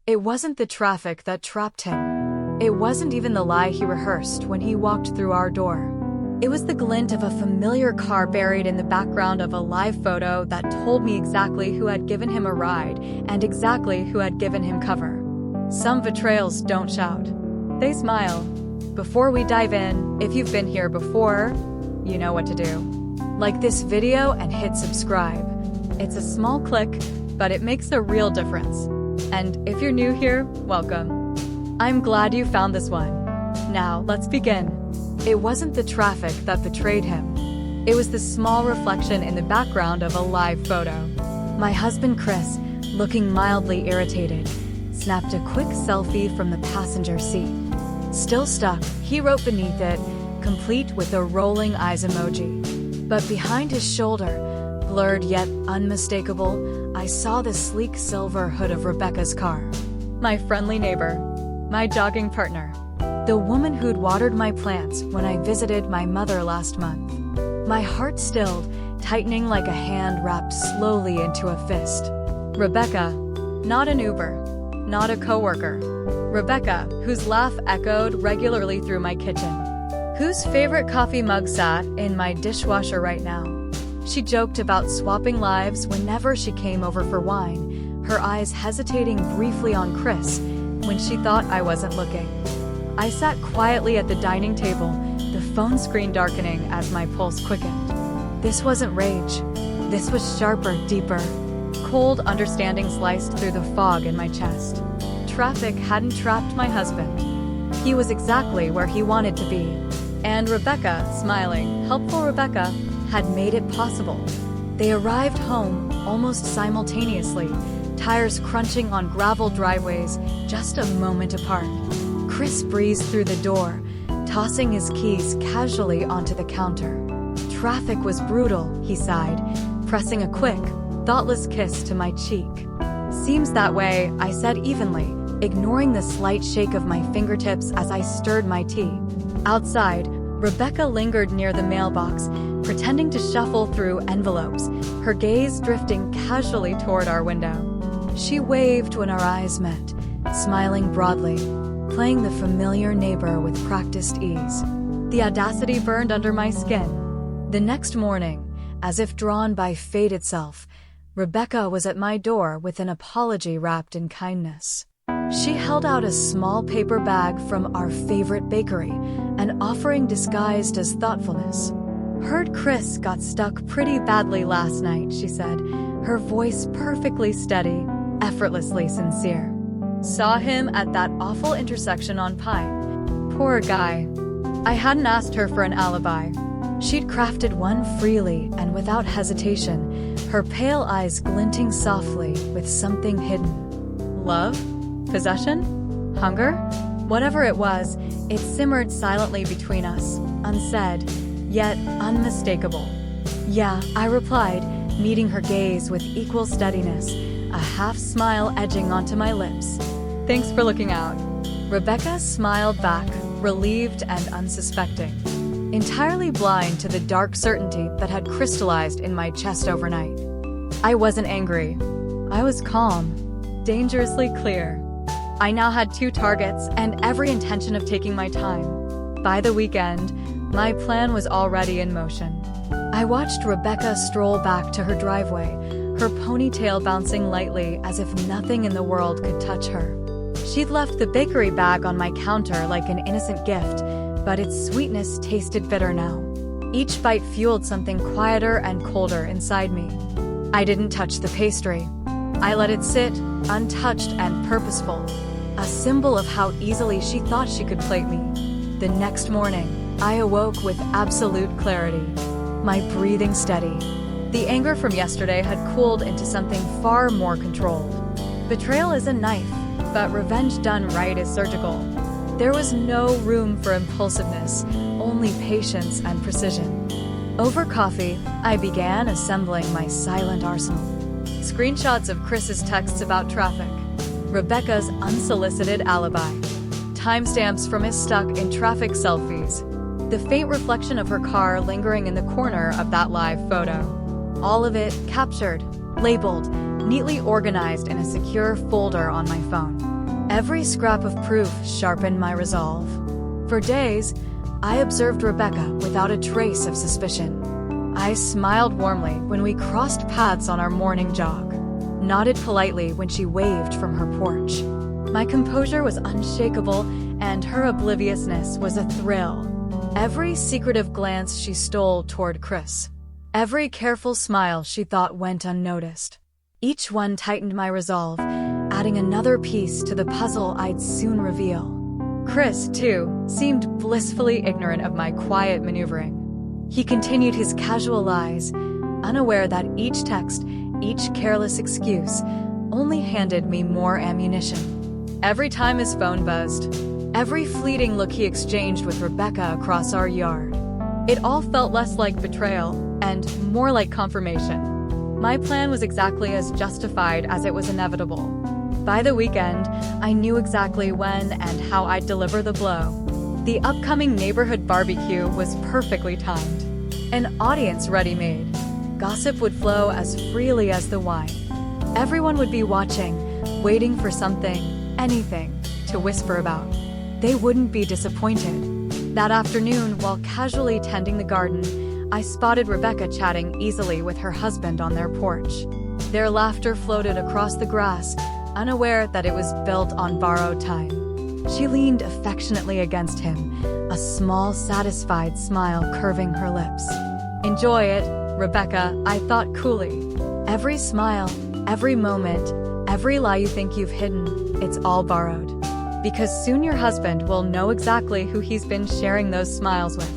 It wasn't the traffic that trapped him. It wasn't even the lie he rehearsed when he walked through our door. It was the glint of a familiar car buried in the background of a live photo that told me exactly who had given him a ride and exactly who had given him cover. Some betrayals don't shout. They smile. Before we dive in, if you've been here before, you know what to do. Like this video and hit subscribe. It's a small click, but it makes a real difference. And if you're new here, welcome. I'm glad you found this one. Now, let's begin. It wasn't the traffic that betrayed him. It was the small reflection in the background of a live photo. My husband Chris, looking mildly irritated, snapped a quick selfie from the passenger seat. Still stuck, he wrote beneath it, complete with a rolling eyes emoji. But behind his shoulder, blurred yet unmistakable, I saw the sleek silver hood of Rebecca's car. My friendly neighbor, my jogging partner, the woman who'd watered my plants when I visited my mother last month. My heart stilled, tightening like a hand wrapped slowly into a fist. Rebecca, not an Uber, not a coworker. Rebecca, whose laugh echoed regularly through my kitchen. Whose favorite coffee mug sat in my dishwasher right now. She joked about swapping lives whenever she came over for wine, her eyes hesitating briefly on Chris when she thought I wasn't looking. I sat quietly at the dining table, the phone screen darkening as my pulse quickened. This wasn't rage. This was sharper, deeper. Cold understanding sliced through the fog in my chest. Traffic hadn't trapped my husband. He was exactly where he wanted to be. And Rebecca, smiling, helpful Rebecca, had made it possible. They arrived home almost simultaneously, tires crunching on gravel driveways just a moment apart. Chris breezed through the door, tossing his keys casually onto the counter. Traffic was brutal, he sighed, pressing a quick, thoughtless kiss to my cheek. Seems that way, I said evenly, ignoring the slight shake of my fingertips as I stirred my tea. Outside, Rebecca lingered near the mailbox, pretending to shuffle through envelopes, her gaze drifting casually toward our window. She waved when our eyes met, smiling broadly, playing the familiar neighbor with practiced ease. The audacity burned under my skin. The next morning, as if drawn by fate itself, Rebecca was at my door with an apology wrapped in kindness. She held out a small paper bag from our favorite bakery, an offering disguised as thoughtfulness. Heard Chris got stuck pretty badly last night, she said, her voice perfectly steady, effortlessly sincere. Saw him at that awful intersection on Pine. Poor guy. I hadn't asked her for an alibi. She'd crafted one freely and without hesitation, her pale eyes glinting softly with something hidden. Love? Possession? Hunger? Whatever it was, it simmered silently between us, unsaid, yet unmistakable. Yeah, I replied, meeting her gaze with equal steadiness, a half smile edging onto my lips. Thanks for looking out. Rebecca smiled back, relieved and unsuspecting, entirely blind to the dark certainty that had crystallized in my chest overnight. I wasn't angry. I was calm, dangerously clear. I now had 2 targets and every intention of taking my time. By the weekend, my plan was already in motion. I watched Rebecca stroll back to her driveway, her ponytail bouncing lightly as if nothing in the world could touch her. She'd left the bakery bag on my counter like an innocent gift, but its sweetness tasted bitter now. Each bite fueled something quieter and colder inside me. I didn't touch the pastry. I let it sit, untouched and purposeful, a symbol of how easily she thought she could plate me. The next morning, I awoke with absolute clarity, my breathing steady. The anger from yesterday had cooled into something far more controlled. Betrayal is a knife, but revenge done right is surgical. There was no room for impulsiveness, only patience and precision. Over coffee, I began assembling my silent arsenal. Screenshots of Chris's texts about traffic, Rebecca's unsolicited alibi, timestamps from his stuck-in-traffic selfies, the faint reflection of her car lingering in the corner of that live photo. All of it captured, labeled, neatly organized in a secure folder on my phone. Every scrap of proof sharpened my resolve. For days, I observed Rebecca without a trace of suspicion. I smiled warmly when we crossed paths on our morning jog, nodded politely when she waved from her porch. My composure was unshakable, and her obliviousness was a thrill. Every secretive glance she stole toward Chris, every careful smile she thought went unnoticed. Each one tightened my resolve, adding another piece to the puzzle I'd soon reveal. Chris, too, seemed blissfully ignorant of my quiet maneuvering. He continued his casual lies, unaware that each text, each careless excuse, only handed me more ammunition. Every time his phone buzzed, every fleeting look he exchanged with Rebecca across our yard, it all felt less like betrayal and more like confirmation. My plan was exactly as justified as it was inevitable. By the weekend, I knew exactly when and how I'd deliver the blow. The upcoming neighborhood barbecue was perfectly timed. An audience ready-made. Gossip would flow as freely as the wine. Everyone would be watching, waiting for something, anything, to whisper about. They wouldn't be disappointed. That afternoon, while casually tending the garden, I spotted Rebecca chatting easily with her husband on their porch. Their laughter floated across the grass, unaware that it was built on borrowed time. She leaned affectionately against him, a small, satisfied smile curving her lips. "Enjoy it, Rebecca," I thought coolly. "Every smile, every moment, every lie you think you've hidden, it's all borrowed. Because soon your husband will know exactly who he's been sharing those smiles with.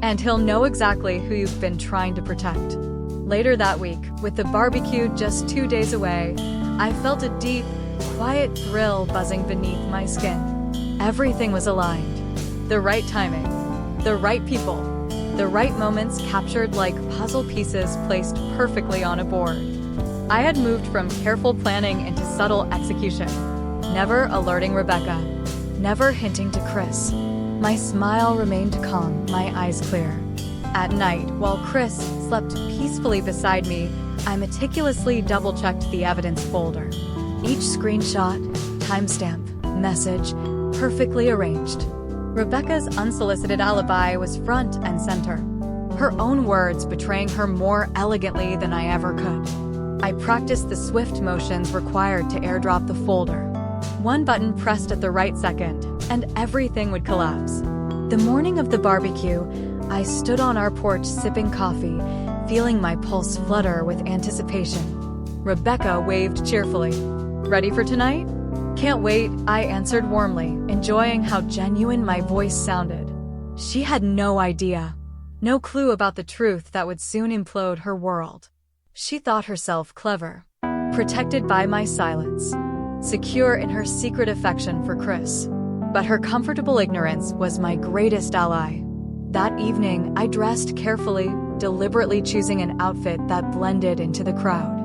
And he'll know exactly who you've been trying to protect." Later that week, with the barbecue just 2 days away, I felt a deep, quiet thrill buzzing beneath my skin. Everything was aligned. The right timing, the right people, the right moments captured like puzzle pieces placed perfectly on a board. I had moved from careful planning into subtle execution, never alerting Rebecca, never hinting to Chris. My smile remained calm, my eyes clear. At night, while Chris slept peacefully beside me, I meticulously double-checked the evidence folder. Each screenshot, timestamp, message, perfectly arranged. Rebecca's unsolicited alibi was front and center, her own words betraying her more elegantly than I ever could. I practiced the swift motions required to airdrop the folder. One button pressed at the right second, and everything would collapse. The morning of the barbecue, I stood on our porch sipping coffee, feeling my pulse flutter with anticipation. Rebecca waved cheerfully. "Ready for tonight?" "Can't wait," I answered warmly, enjoying how genuine my voice sounded. She had no idea, no clue about the truth that would soon implode her world. She thought herself clever, protected by my silence, secure in her secret affection for Chris. But her comfortable ignorance was my greatest ally. That evening, I dressed carefully, deliberately choosing an outfit that blended into the crowd.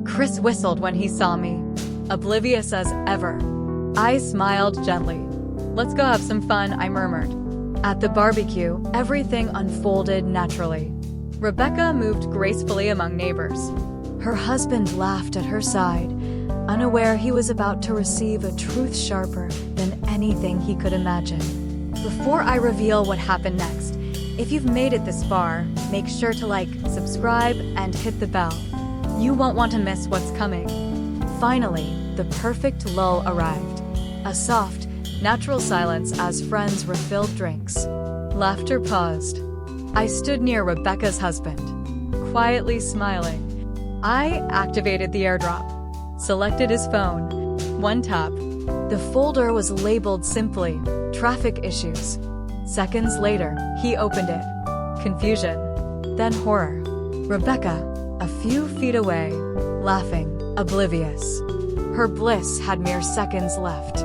Chris whistled when he saw me, oblivious as ever. I smiled gently. "Let's go have some fun," I murmured. At the barbecue, everything unfolded naturally. Rebecca moved gracefully among neighbors. Her husband laughed at her side, unaware he was about to receive a truth sharper than anything he could imagine. Before I reveal what happened next, if you've made it this far, make sure to like, subscribe, and hit the bell. You won't want to miss what's coming. Finally, the perfect lull arrived. A soft, natural silence as friends refilled drinks. Laughter paused. I stood near Rebecca's husband, quietly smiling. I activated the airdrop, selected his phone. One tap. The folder was labeled simply, "Traffic Issues." Seconds later, he opened it. Confusion, then horror. Rebecca, a few feet away, laughing, oblivious. Her bliss had mere seconds left.